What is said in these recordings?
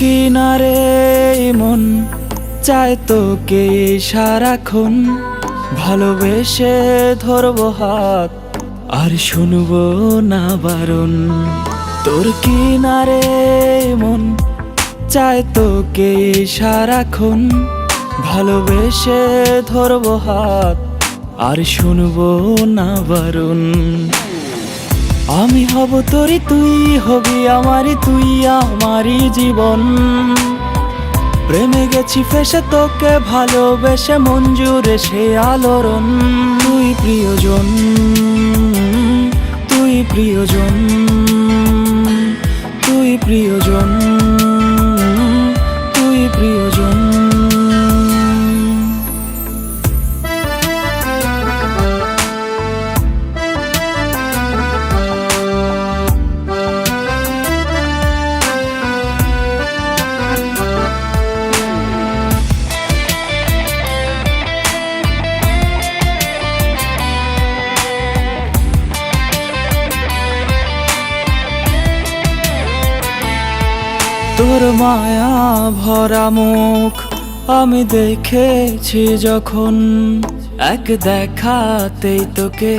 কিনারে মন চায় তোকে সারাক্ষণ ভালোবেসে ধরবো হাত আর শুনবো না বারণ। তোর কিনারে মন চায় তোকে সারাক্ষণ ভালোবেসে ধরবো হাত আর শুনবো না বারণ। আমি হব তোরই, তুই হবি আমারই, তুই আমারই জীবন। প্রেমে গেছি ফেসে তোকে ভালোবেসে মন জুড়ে সে আলোড়ন। তুই প্রিয়জন, তুই প্রিয়জন, তুই প্রিয়জন, তুই প্রিয়জন। তোর মায়া ভরা মুখ আমি দেখেছি যখন, এক দেখাতেই তোকে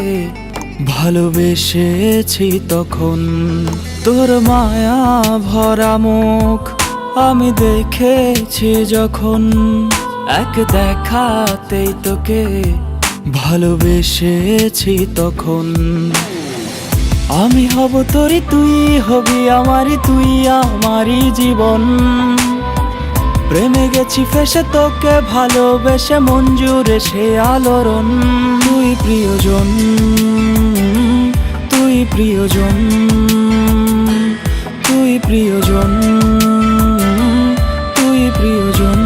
ভালোবেসেছি তখন। তোর মায়া ভরা মুখ আমি দেখেছি যখন, এক দেখাতেই তোকে ভালোবেসেছি তখন। আমি হব তোরই, তুই হবি আমারই, তুই আমারই জীবন। প্রেমে গেছি ফেসে তোকে ভালোবেসে মন জুড়ে সে আলোড়ন। তুই প্রিয়জন, তুই প্রিয়জন, তুই প্রিয়জন, তুই প্রিয়জন।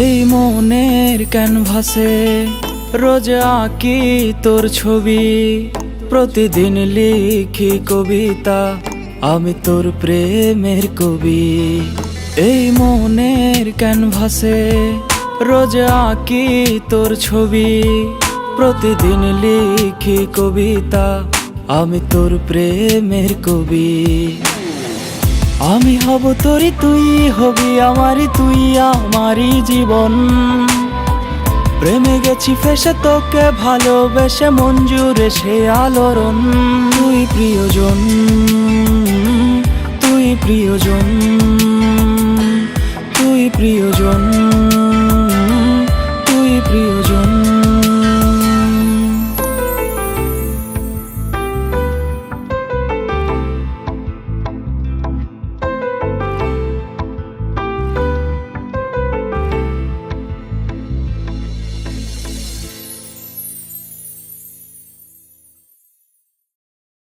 এই মনের ক্যানভাসে রোজ আঁকি তোর ছবি, প্রতিদিন লিখি কবিতা আমি তোর প্রেমের কবি। এই মনের ক্যানভাসে রোজ আঁকি তোর ছবি, প্রতিদিন লিখি কবিতা আমি তোর প্রেমের কবি। আমি হব তোরই, তুই হবি আমারই, তুই আমারই জীবন। প্রেমে গেছি ফেসে তোকে ভালোবেসে মন জুড়ে সে আলোড়ন। তুই প্রিয়জন, তুই প্রিয়জন, তুই প্রিয়জন, তুই প্রিয়জন।